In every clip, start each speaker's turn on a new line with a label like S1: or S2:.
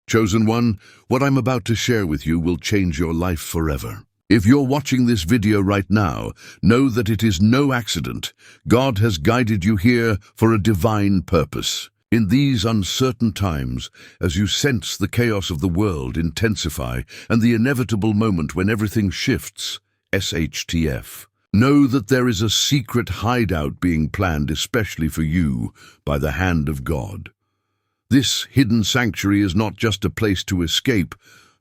S1: Chosen one, what I'm about to share with you will change your life forever. If you're watching this video right now, know that it is no accident. God has guided you here for a divine purpose. In these uncertain times, as you sense the chaos of the world intensify and the inevitable moment when everything shifts, Shtf, know that there is a secret hideout being planned especially for you by the hand of God. This hidden sanctuary is not just a place to escape,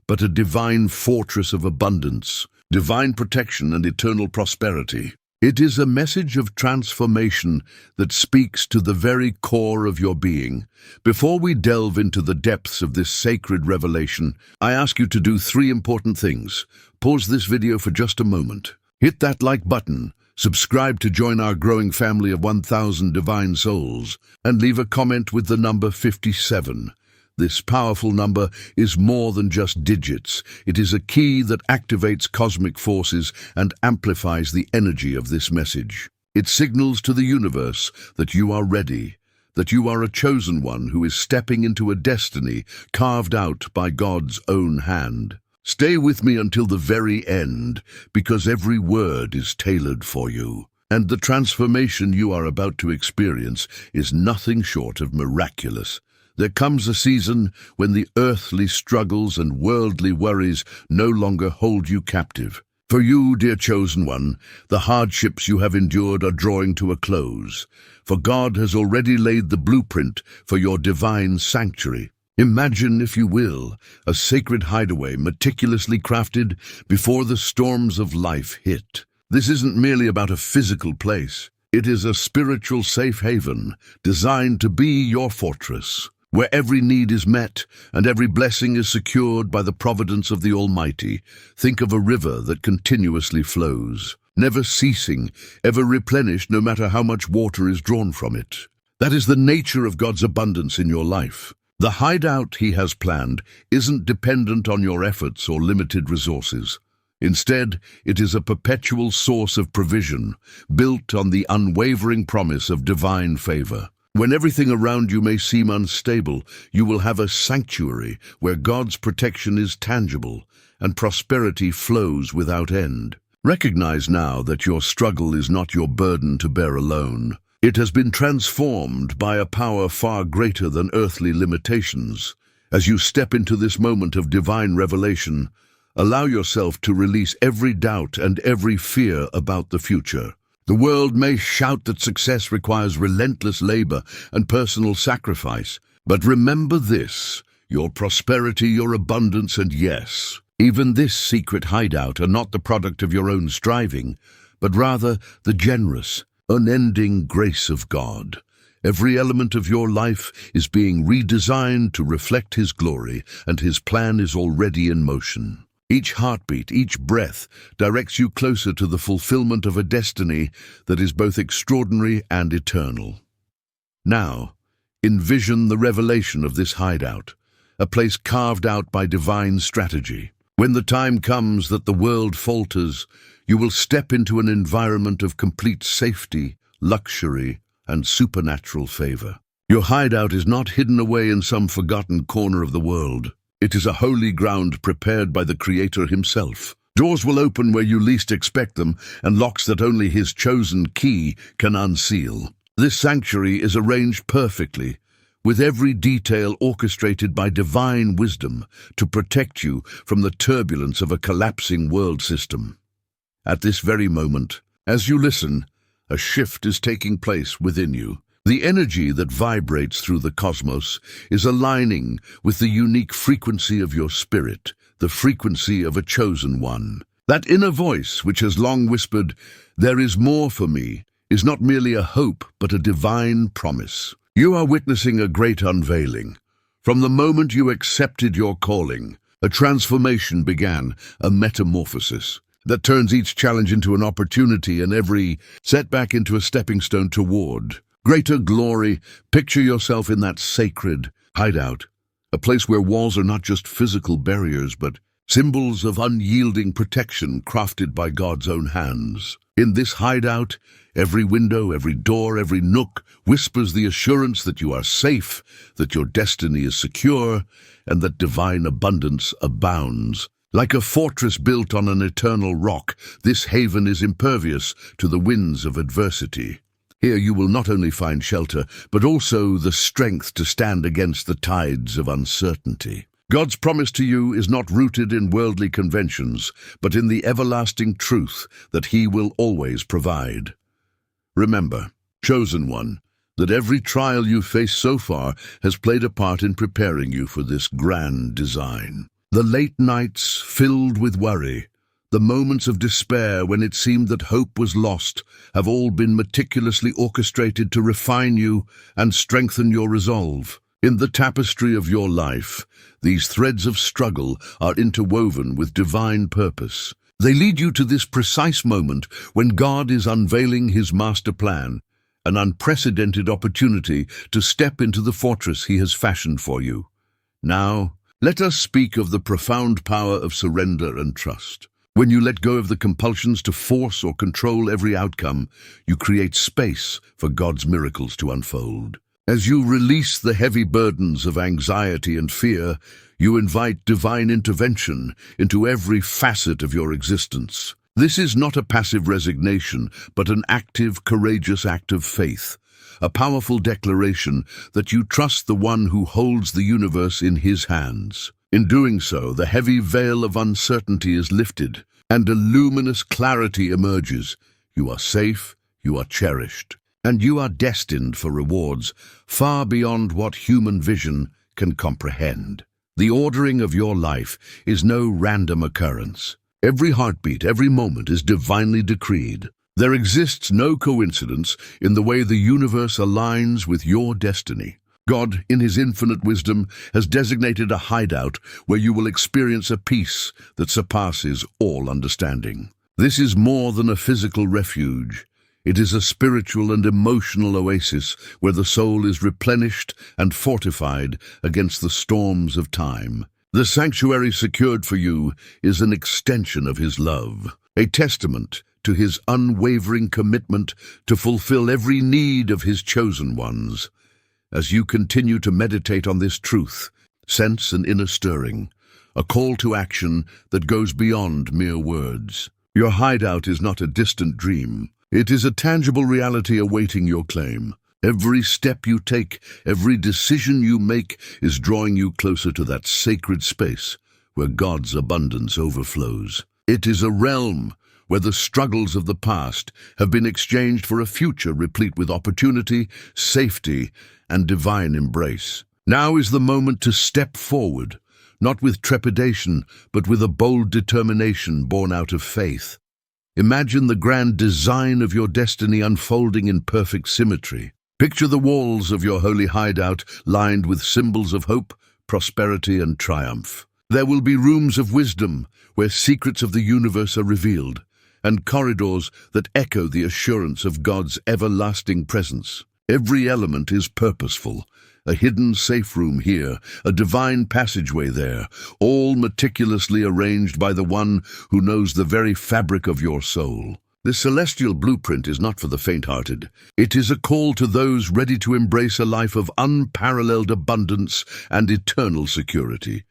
S1: but a divine fortress of abundance, divine protection and eternal prosperity. It is a message of transformation that speaks to the very core of your being. Before we delve into the depths of this sacred revelation, I ask you to do 3 important things. Pause this video for just a moment. Hit that like button, subscribe to join our growing family of 1,000 divine souls, and leave a comment with the number 57. This powerful number is more than just digits. It is a key that activates cosmic forces and amplifies the energy of this message. It signals to the universe that you are ready, that you are a chosen one who is stepping into a destiny carved out by God's own hand. Stay with me until the very end, because every word is tailored for you. And the transformation you are about to experience is nothing short of miraculous. There comes a season when the earthly struggles and worldly worries no longer hold you captive. For you, dear chosen one, the hardships you have endured are drawing to a close, for God has already laid the blueprint for your divine sanctuary. Imagine, if you will, a sacred hideaway meticulously crafted before the storms of life hit. This isn't merely about a physical place. It is a spiritual safe haven designed to be your fortress, where every need is met and every blessing is secured by the providence of the Almighty. Think of a river that continuously flows, never ceasing, ever replenished no matter how much water is drawn from it. That is the nature of God's abundance in your life. The hideout He has planned isn't dependent on your efforts or limited resources. Instead, it is a perpetual source of provision, built on the unwavering promise of divine favor. When everything around you may seem unstable, you will have a sanctuary where God's protection is tangible and prosperity flows without end. Recognize now that your struggle is not your burden to bear alone. It has been transformed by a power far greater than earthly limitations. As you step into this moment of divine revelation, allow yourself to release every doubt and every fear about the future. The world may shout that success requires relentless labor and personal sacrifice, but remember this: your prosperity, your abundance, and yes, even this secret hideout are not the product of your own striving, but rather the generous, unending grace of God. Every element of your life is being redesigned to reflect His glory, and His plan is already in motion. Each heartbeat, each breath directs you closer to the fulfillment of a destiny that is both extraordinary and eternal. Now, envision the revelation of this hideout, a place carved out by divine strategy. When the time comes that the world falters, you will step into an environment of complete safety, luxury, and supernatural favor. Your hideout is not hidden away in some forgotten corner of the world. It is a holy ground prepared by the Creator Himself. Doors will open where you least expect them, and locks that only His chosen key can unseal. This sanctuary is arranged perfectly, with every detail orchestrated by divine wisdom to protect you from the turbulence of a collapsing world system. At this very moment, as you listen, a shift is taking place within you. The energy that vibrates through the cosmos is aligning with the unique frequency of your spirit, the frequency of a chosen one. That inner voice which has long whispered, "There is more for me," is not merely a hope, but a divine promise. You are witnessing a great unveiling. From the moment you accepted your calling, a transformation began, a metamorphosis that turns each challenge into an opportunity and every setback into a stepping stone toward greater glory. Picture yourself in that sacred hideout, a place where walls are not just physical barriers, but symbols of unyielding protection crafted by God's own hands. In this hideout, every window, every door, every nook whispers the assurance that you are safe, that your destiny is secure, and that divine abundance abounds. Like a fortress built on an eternal rock, this haven is impervious to the winds of adversity. Here you will not only find shelter, but also the strength to stand against the tides of uncertainty. God's promise to you is not rooted in worldly conventions, but in the everlasting truth that He will always provide. Remember, chosen one, that every trial you face so far has played a part in preparing you for this grand design. The late nights filled with worry, the moments of despair when it seemed that hope was lost, have all been meticulously orchestrated to refine you and strengthen your resolve. In the tapestry of your life, these threads of struggle are interwoven with divine purpose. They lead you to this precise moment when God is unveiling His master plan, an unprecedented opportunity to step into the fortress He has fashioned for you. Now, let us speak of the profound power of surrender and trust. When you let go of the compulsions to force or control every outcome, you create space for God's miracles to unfold. As you release the heavy burdens of anxiety and fear, you invite divine intervention into every facet of your existence. This is not a passive resignation, but an active, courageous act of faith, a powerful declaration that you trust the one who holds the universe in His hands. In doing so, the heavy veil of uncertainty is lifted, and a luminous clarity emerges. You are safe, you are cherished, and you are destined for rewards far beyond what human vision can comprehend. The ordering of your life is no random occurrence. Every heartbeat, every moment is divinely decreed. There exists no coincidence in the way the universe aligns with your destiny. God, in His infinite wisdom, has designated a hideout where you will experience a peace that surpasses all understanding. This is more than a physical refuge. It is a spiritual and emotional oasis where the soul is replenished and fortified against the storms of time. The sanctuary secured for you is an extension of His love, a testament to His unwavering commitment to fulfill every need of His chosen ones. As you continue to meditate on this truth, sense an inner stirring, a call to action that goes beyond mere words. Your hideout is not a distant dream. It is a tangible reality awaiting your claim. Every step you take, every decision you make is drawing you closer to that sacred space where God's abundance overflows. It is a realm where the struggles of the past have been exchanged for a future replete with opportunity, safety, and divine embrace. Now is the moment to step forward, not with trepidation, but with a bold determination born out of faith. Imagine the grand design of your destiny unfolding in perfect symmetry. Picture the walls of your holy hideout lined with symbols of hope, prosperity, and triumph. There will be rooms of wisdom where secrets of the universe are revealed, and corridors that echo the assurance of God's everlasting presence. Every element is purposeful. A hidden safe room here, a divine passageway there, all meticulously arranged by the one who knows the very fabric of your soul. This celestial blueprint is not for the faint-hearted. It is a call to those ready to embrace a life of unparalleled abundance and eternal security.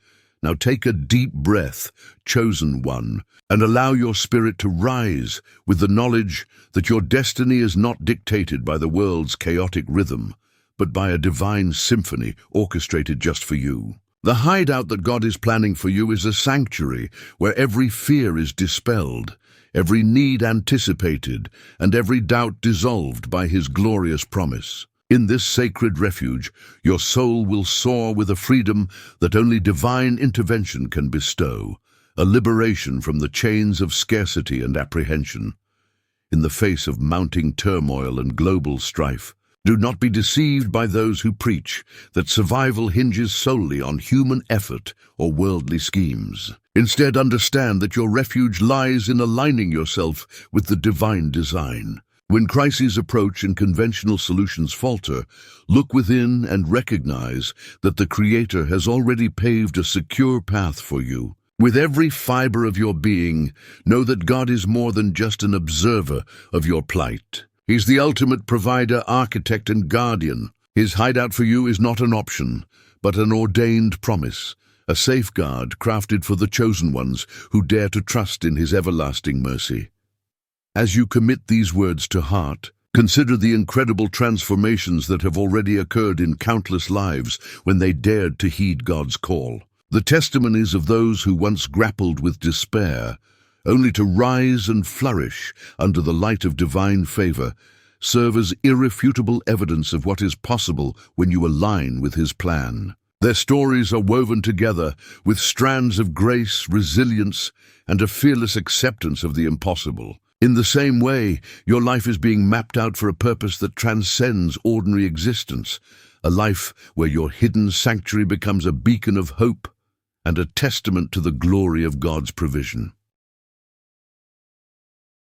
S1: Now take a deep breath, chosen one, and allow your spirit to rise with the knowledge that your destiny is not dictated by the world's chaotic rhythm, but by a divine symphony orchestrated just for you. The hideout that God is planning for you is a sanctuary where every fear is dispelled, every need anticipated, and every doubt dissolved by His glorious promise. In this sacred refuge, your soul will soar with a freedom that only divine intervention can bestow, a liberation from the chains of scarcity and apprehension. In the face of mounting turmoil and global strife, do not be deceived by those who preach that survival hinges solely on human effort or worldly schemes. Instead, understand that your refuge lies in aligning yourself with the divine design. When crises approach and conventional solutions falter, look within and recognize that the Creator has already paved a secure path for you. With every fiber of your being, know that God is more than just an observer of your plight. He's the ultimate provider, architect, and guardian. His hideout for you is not an option, but an ordained promise, a safeguard crafted for the chosen ones who dare to trust in His everlasting mercy. As you commit these words to heart, consider the incredible transformations that have already occurred in countless lives when they dared to heed God's call. The testimonies of those who once grappled with despair, only to rise and flourish under the light of divine favor, serve as irrefutable evidence of what is possible when you align with His plan. Their stories are woven together with strands of grace, resilience, and a fearless acceptance of the impossible. In the same way, your life is being mapped out for a purpose that transcends ordinary existence, a life where your hidden sanctuary becomes a beacon of hope and a testament to the glory of God's provision.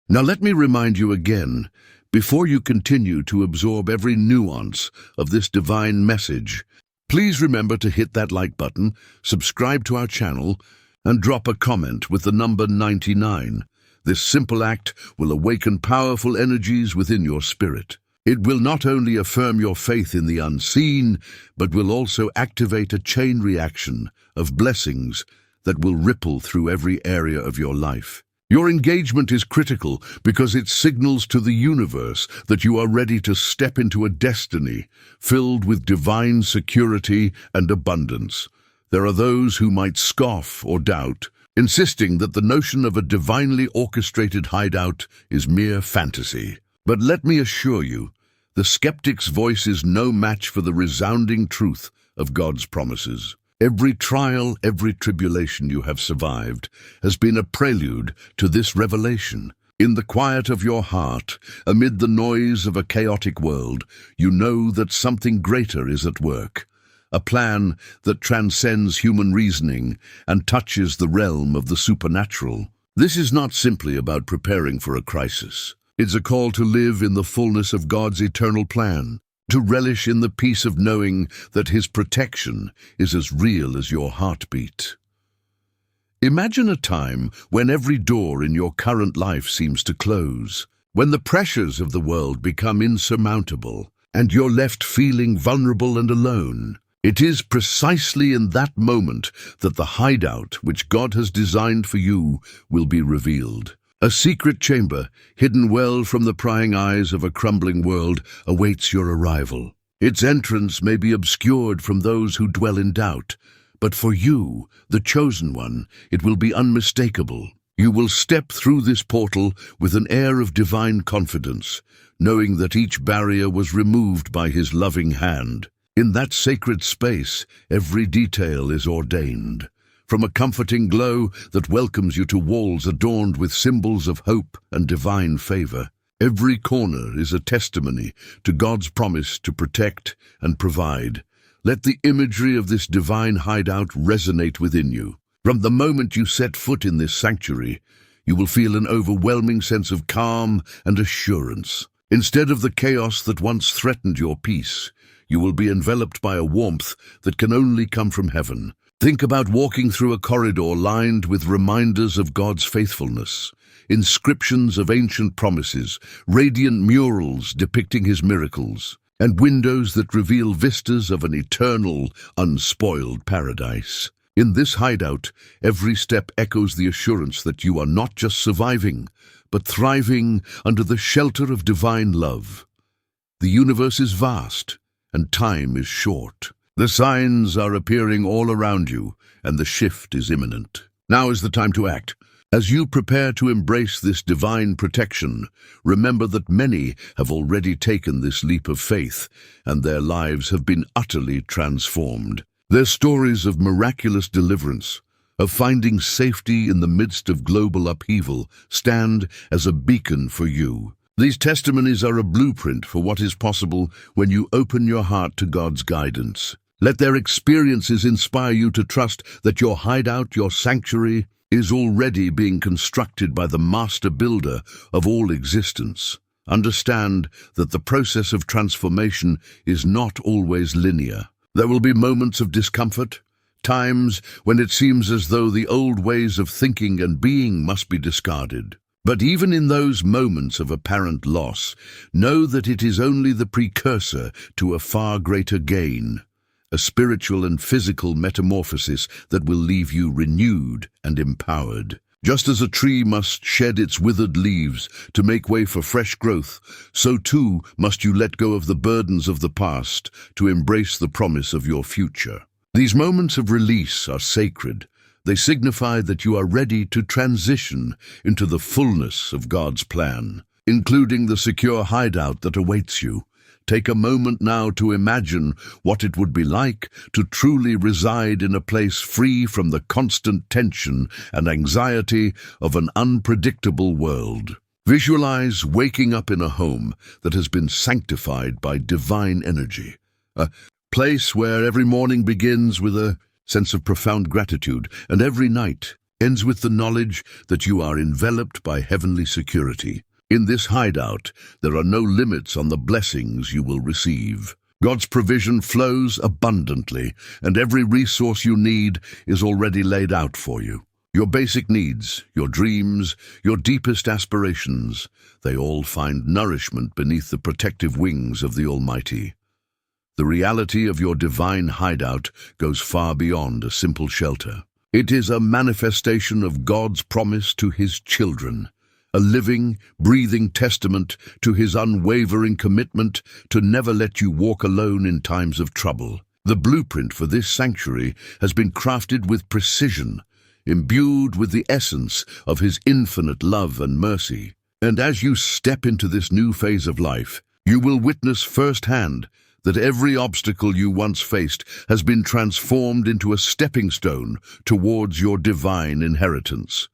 S1: Now let me remind you again, before you continue to absorb every nuance of this divine message, please remember to hit that like button, subscribe to our channel, and drop a comment with the number 99. This simple act will awaken powerful energies within your spirit. It will not only affirm your faith in the unseen, but will also activate a chain reaction of blessings that will ripple through every area of your life. Your engagement is critical because it signals to the universe that you are ready to step into a destiny filled with divine security and abundance. There are those who might scoff or doubt, insisting that the notion of a divinely orchestrated hideout is mere fantasy. But let me assure you, the skeptic's voice is no match for the resounding truth of God's promises. Every trial, every tribulation you have survived has been a prelude to this revelation. In the quiet of your heart, amid the noise of a chaotic world, you know that something greater is at work. A plan that transcends human reasoning and touches the realm of the supernatural. This is not simply about preparing for a crisis. It's a call to live in the fullness of God's eternal plan, to relish in the peace of knowing that His protection is as real as your heartbeat. Imagine a time when every door in your current life seems to close, when the pressures of the world become insurmountable, and you're left feeling vulnerable and alone. It is precisely in that moment that the hideout which God has designed for you will be revealed. A secret chamber, hidden well from the prying eyes of a crumbling world, awaits your arrival. Its entrance may be obscured from those who dwell in doubt, but for you, the chosen one, it will be unmistakable. You will step through this portal with an air of divine confidence, knowing that each barrier was removed by His loving hand. In that sacred space, every detail is ordained. From a comforting glow that welcomes you to walls adorned with symbols of hope and divine favor, every corner is a testimony to God's promise to protect and provide. Let the imagery of this divine hideout resonate within you. From the moment you set foot in this sanctuary, you will feel an overwhelming sense of calm and assurance. Instead of the chaos that once threatened your peace, you will be enveloped by a warmth that can only come from heaven. Think about walking through a corridor lined with reminders of God's faithfulness, inscriptions of ancient promises, radiant murals depicting His miracles, and windows that reveal vistas of an eternal, unspoiled paradise. In this hideout, every step echoes the assurance that you are not just surviving, but thriving under the shelter of divine love. The universe is vast, and time is short. The signs are appearing all around you, and the shift is imminent. Now is the time to act. As you prepare to embrace this divine protection, remember that many have already taken this leap of faith, and their lives have been utterly transformed. Their stories of miraculous deliverance, of finding safety in the midst of global upheaval, stand as a beacon for you. These testimonies are a blueprint for what is possible when you open your heart to God's guidance. Let their experiences inspire you to trust that your hideout, your sanctuary, is already being constructed by the master builder of all existence. Understand that the process of transformation is not always linear. There will be moments of discomfort, times when it seems as though the old ways of thinking and being must be discarded. But even in those moments of apparent loss, know that it is only the precursor to a far greater gain, a spiritual and physical metamorphosis that will leave you renewed and empowered. Just as a tree must shed its withered leaves to make way for fresh growth, so too must you let go of the burdens of the past to embrace the promise of your future. These moments of release are sacred. They signify that you are ready to transition into the fullness of God's plan, including the secure hideout that awaits you. Take a moment now to imagine what it would be like to truly reside in a place free from the constant tension and anxiety of an unpredictable world. Visualize waking up in a home that has been sanctified by divine energy, a place where every morning begins with a sense of profound gratitude and every night ends with the knowledge that you are enveloped by heavenly security. In this hideout, there are no limits on the blessings you will receive. God's provision flows abundantly, and every resource you need is already laid out for you. Your basic needs, your dreams, your deepest aspirations, they all find nourishment beneath the protective wings of the Almighty. The reality of your divine hideout goes far beyond a simple shelter. It is a manifestation of God's promise to His children, a living, breathing testament to His unwavering commitment to never let you walk alone in times of trouble. The blueprint for this sanctuary has been crafted with precision, imbued with the essence of His infinite love and mercy. And as you step into this new phase of life, you will witness firsthand that every obstacle you once faced has been transformed into a stepping stone towards your divine inheritance.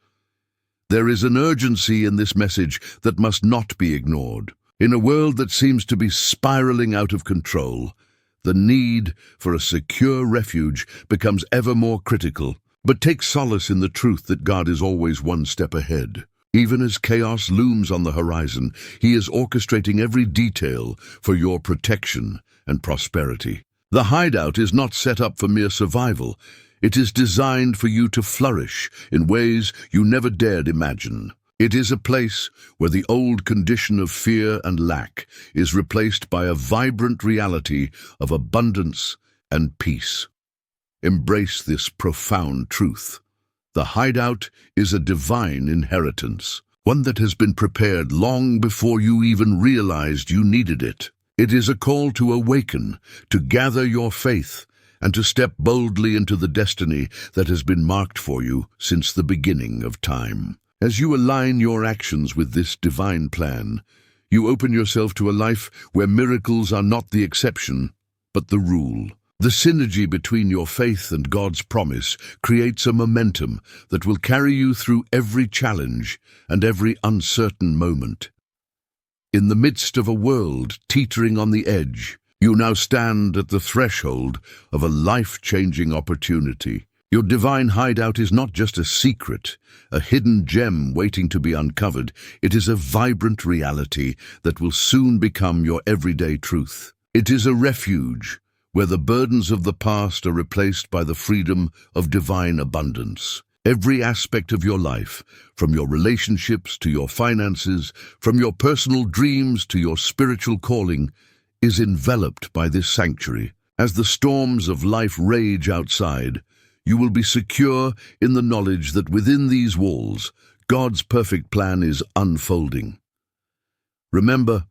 S1: There is an urgency in this message that must not be ignored. In a world that seems to be spiraling out of control, the need for a secure refuge becomes ever more critical. But take solace in the truth that God is always one step ahead. Even as chaos looms on the horizon, He is orchestrating every detail for your protection and prosperity. The hideout is not set up for mere survival. It is designed for you to flourish in ways you never dared imagine. It is a place where the old condition of fear and lack is replaced by a vibrant reality of abundance and peace. Embrace this profound truth. The hideout is a divine inheritance, one that has been prepared long before you even realized you needed it. It is a call to awaken, to gather your faith, and to step boldly into the destiny that has been marked for you since the beginning of time. As you align your actions with this divine plan, you open yourself to a life where miracles are not the exception, but the rule. The synergy between your faith and God's promise creates a momentum that will carry you through every challenge and every uncertain moment. In the midst of a world teetering on the edge, you now stand at the threshold of a life-changing opportunity. Your divine hideout is not just a secret, a hidden gem waiting to be uncovered. It is a vibrant reality that will soon become your everyday truth. It is a refuge where the burdens of the past are replaced by the freedom of divine abundance. Every aspect of your life, from your relationships to your finances, from your personal dreams to your spiritual calling, is enveloped by this sanctuary. As the storms of life rage outside, you will be secure in the knowledge that within these walls, God's perfect plan is unfolding. Remember,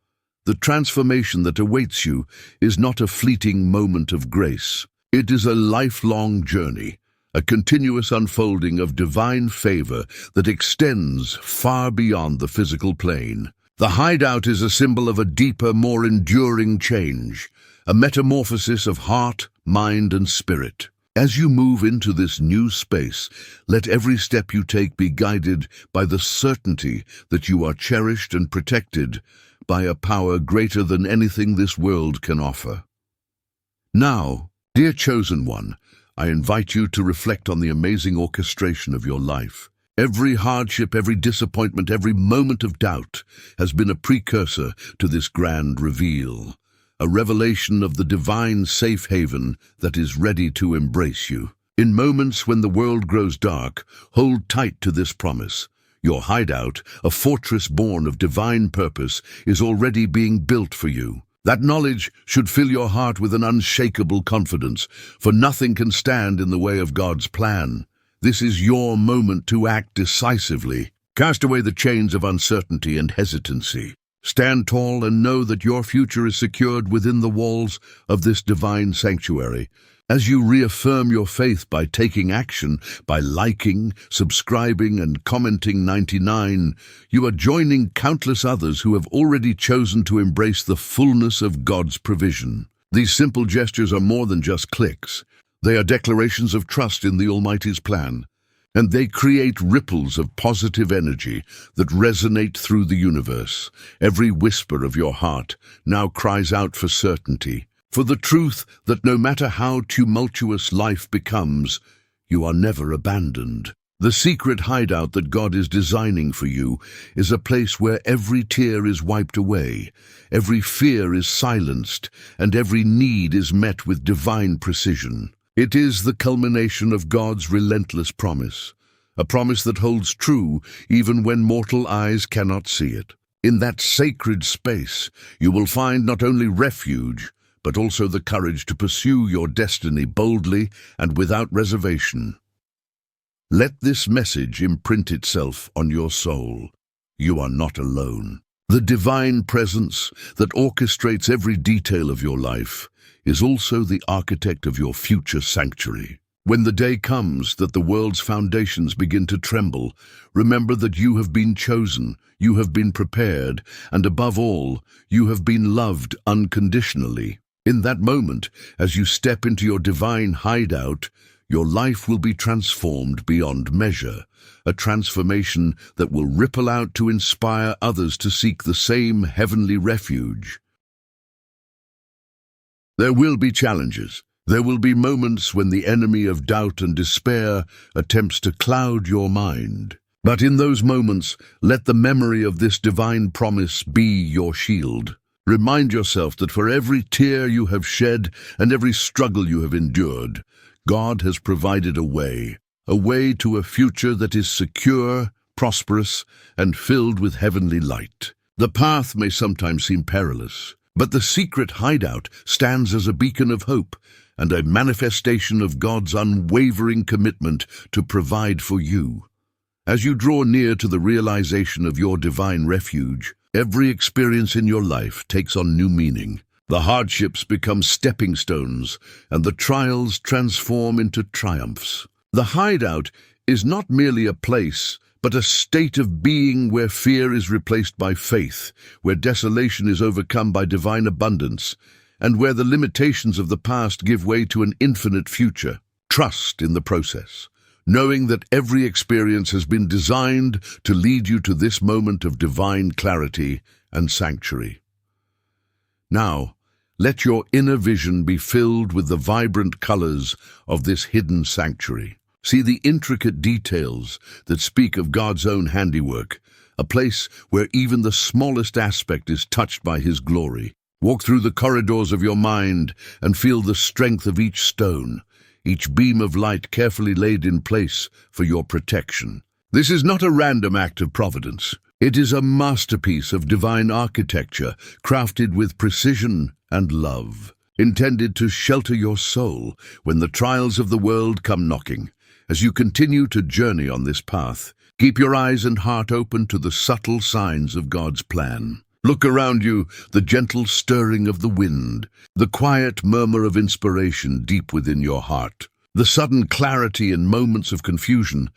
S1: the transformation that awaits you is not a fleeting moment of grace. It is a lifelong journey, a continuous unfolding of divine favor that extends far beyond the physical plane. The hideout is a symbol of a deeper, more enduring change, a metamorphosis of heart, mind, and spirit. As you move into this new space, let every step you take be guided by the certainty that you are cherished and protected by a power greater than anything this world can offer. Now, dear chosen one, I invite you to reflect on the amazing orchestration of your life. Every hardship, every disappointment, every moment of doubt has been a precursor to this grand reveal, a revelation of the divine safe haven that is ready to embrace you. In moments when the world grows dark, hold tight to this promise. Your hideout, a fortress born of divine purpose, is already being built for you. That knowledge should fill your heart with an unshakable confidence, for nothing can stand in the way of God's plan. This is your moment to act decisively. Cast away the chains of uncertainty and hesitancy. Stand tall and know that your future is secured within the walls of this divine sanctuary. As you reaffirm your faith by taking action, by liking, subscribing, and commenting 99, you are joining countless others who have already chosen to embrace the fullness of God's provision. These simple gestures are more than just clicks. They are declarations of trust in the Almighty's plan, and they create ripples of positive energy that resonate through the universe. Every whisper of your heart now cries out for certainty, for the truth that no matter how tumultuous life becomes, you are never abandoned. The secret hideout that God is designing for you is a place where every tear is wiped away, every fear is silenced, and every need is met with divine precision. It is the culmination of God's relentless promise, a promise that holds true even when mortal eyes cannot see it. In that sacred space, you will find not only refuge, but also the courage to pursue your destiny boldly and without reservation. Let this message imprint itself on your soul. You are not alone. The divine presence that orchestrates every detail of your life is also the architect of your future sanctuary. When the day comes that the world's foundations begin to tremble, remember that you have been chosen, you have been prepared, and above all, you have been loved unconditionally. In that moment, as you step into your divine hideout, your life will be transformed beyond measure, a transformation that will ripple out to inspire others to seek the same heavenly refuge. There will be challenges. There will be moments when the enemy of doubt and despair attempts to cloud your mind. But in those moments, let the memory of this divine promise be your shield. Remind yourself that for every tear you have shed and every struggle you have endured, God has provided a way to a future that is secure, prosperous, and filled with heavenly light. The path may sometimes seem perilous, but the secret hideout stands as a beacon of hope and a manifestation of God's unwavering commitment to provide for you. As you draw near to the realization of your divine refuge, every experience in your life takes on new meaning. The hardships become stepping stones, and the trials transform into triumphs. The hideout is not merely a place, but a state of being where fear is replaced by faith, where desolation is overcome by divine abundance, and where the limitations of the past give way to an infinite future. Trust in the process, knowing that every experience has been designed to lead you to this moment of divine clarity and sanctuary. Now, let your inner vision be filled with the vibrant colors of this hidden sanctuary. See the intricate details that speak of God's own handiwork, a place where even the smallest aspect is touched by His glory. Walk through the corridors of your mind and feel the strength of each stone, each beam of light carefully laid in place for your protection. This is not a random act of providence. It is a masterpiece of divine architecture, crafted with precision and love, intended to shelter your soul when the trials of the world come knocking. As you continue to journey on this path, keep your eyes and heart open to the subtle signs of God's plan. Look around you, the gentle stirring of the wind, the quiet murmur of inspiration deep within your heart, the sudden clarity in moments of confusion.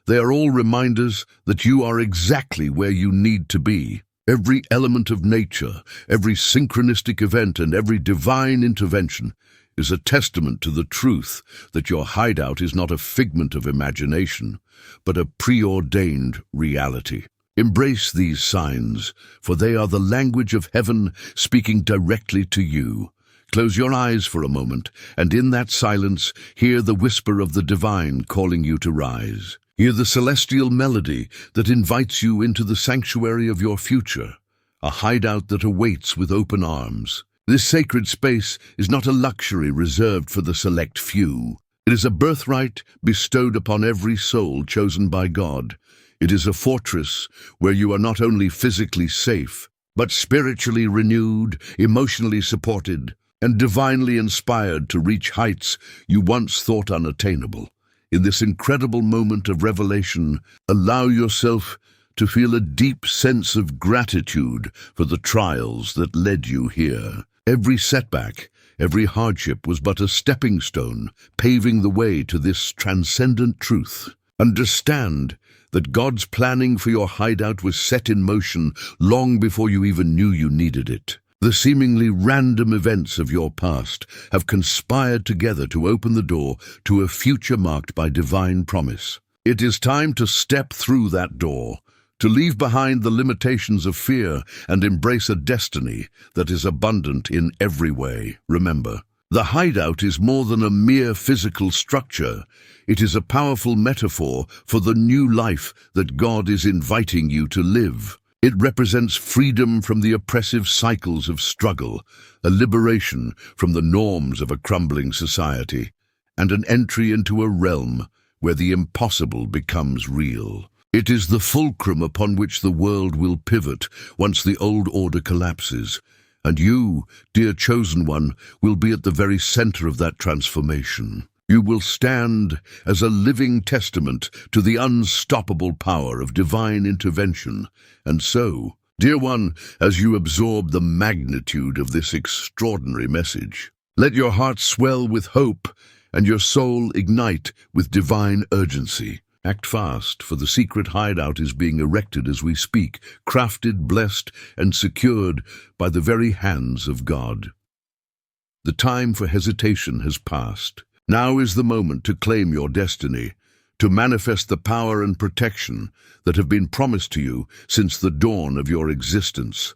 S1: They are all reminders that you are exactly where you need to be. Every element of nature, every synchronistic event, and every divine intervention is a testament to the truth that your hideout is not a figment of imagination, but a preordained reality. Embrace these signs, for they are the language of heaven speaking directly to you. Close your eyes for a moment, and in that silence, hear the whisper of the divine calling you to rise. Hear the celestial melody that invites you into the sanctuary of your future, a hideout that awaits with open arms. This sacred space is not a luxury reserved for the select few. It is a birthright bestowed upon every soul chosen by God. It is a fortress where you are not only physically safe, but spiritually renewed, emotionally supported, and divinely inspired to reach heights you once thought unattainable. In this incredible moment of revelation, allow yourself to feel a deep sense of gratitude for the trials that led you here. Every setback, every hardship was but a stepping stone, paving the way to this transcendent truth. Understand that God's planning for your hideout was set in motion long before you even knew you needed it. The seemingly random events of your past have conspired together to open the door to a future marked by divine promise. It is time to step through that door, to leave behind the limitations of fear and embrace a destiny that is abundant in every way. Remember, the hideout is more than a mere physical structure. It is a powerful metaphor for the new life that God is inviting you to live. It represents freedom from the oppressive cycles of struggle, a liberation from the norms of a crumbling society, and an entry into a realm where the impossible becomes real. It is the fulcrum upon which the world will pivot once the old order collapses, and you, dear chosen one, will be at the very center of that transformation. You will stand as a living testament to the unstoppable power of divine intervention. And so, dear one, as you absorb the magnitude of this extraordinary message, let your heart swell with hope and your soul ignite with divine urgency. Act fast, for the secret hideout is being erected as we speak, crafted, blessed, and secured by the very hands of God. The time for hesitation has passed. Now is the moment to claim your destiny, to manifest the power and protection that have been promised to you since the dawn of your existence.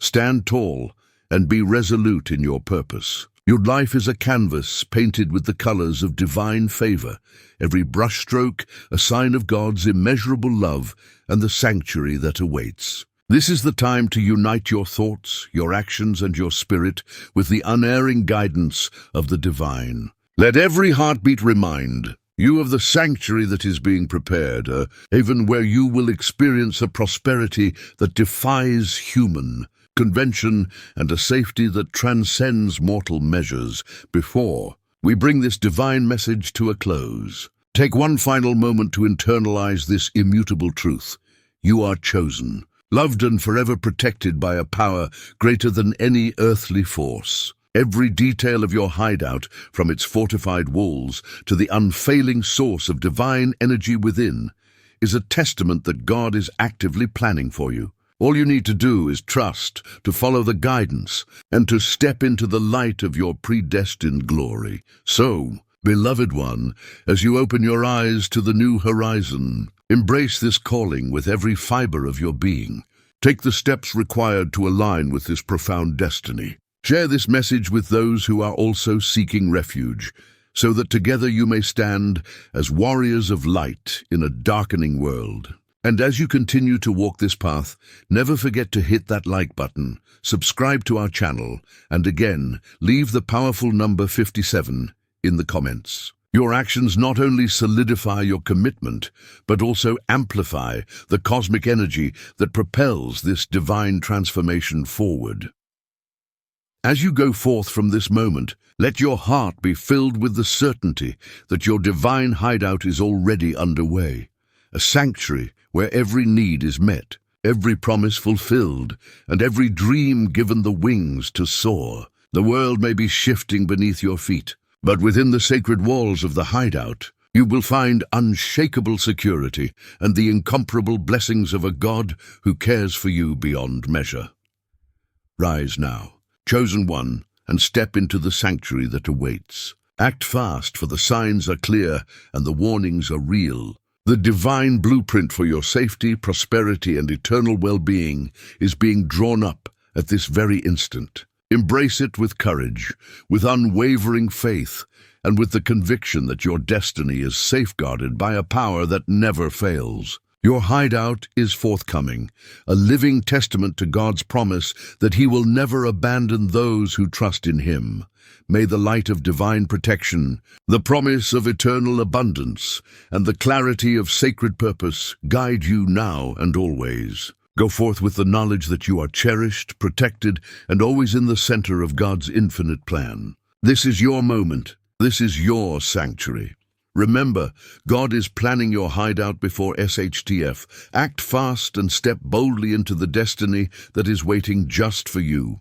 S1: Stand tall and be resolute in your purpose. Your life is a canvas painted with the colors of divine favor, every brushstroke a sign of God's immeasurable love and the sanctuary that awaits. This is the time to unite your thoughts, your actions, and your spirit with the unerring guidance of the divine. Let every heartbeat remind you of the sanctuary that is being prepared, a haven where you will experience a prosperity that defies human convention and a safety that transcends mortal measures. Before we bring this divine message to a close, take one final moment to internalize this immutable truth. You are chosen, loved and forever protected by a power greater than any earthly force. Every detail of your hideout, from its fortified walls to the unfailing source of divine energy within, is a testament that God is actively planning for you. All you need to do is trust, to follow the guidance, and to step into the light of your predestined glory. So, beloved one, as you open your eyes to the new horizon, embrace this calling with every fiber of your being. Take the steps required to align with this profound destiny. Share this message with those who are also seeking refuge, so that together you may stand as warriors of light in a darkening world. And as you continue to walk this path, never forget to hit that like button, subscribe to our channel, and again, leave the powerful number 57 in the comments. Your actions not only solidify your commitment, but also amplify the cosmic energy that propels this divine transformation forward. As you go forth from this moment, let your heart be filled with the certainty that your divine hideout is already underway, a sanctuary where every need is met, every promise fulfilled, and every dream given the wings to soar. The world may be shifting beneath your feet, but within the sacred walls of the hideout, you will find unshakable security and the incomparable blessings of a God who cares for you beyond measure. Rise now, chosen one, and step into the sanctuary that awaits. Act fast, for the signs are clear and the warnings are real. The divine blueprint for your safety, prosperity, and eternal well-being is being drawn up at this very instant. Embrace it with courage, with unwavering faith, and with the conviction that your destiny is safeguarded by a power that never fails. Your hideout is forthcoming, a living testament to God's promise that He will never abandon those who trust in Him. May the light of divine protection, the promise of eternal abundance, and the clarity of sacred purpose guide you now and always. Go forth with the knowledge that you are cherished, protected, and always in the center of God's infinite plan. This is your moment. This is your sanctuary. Remember, God is planning your hideout before Shtf. Act fast and step boldly into the destiny that is waiting just for you.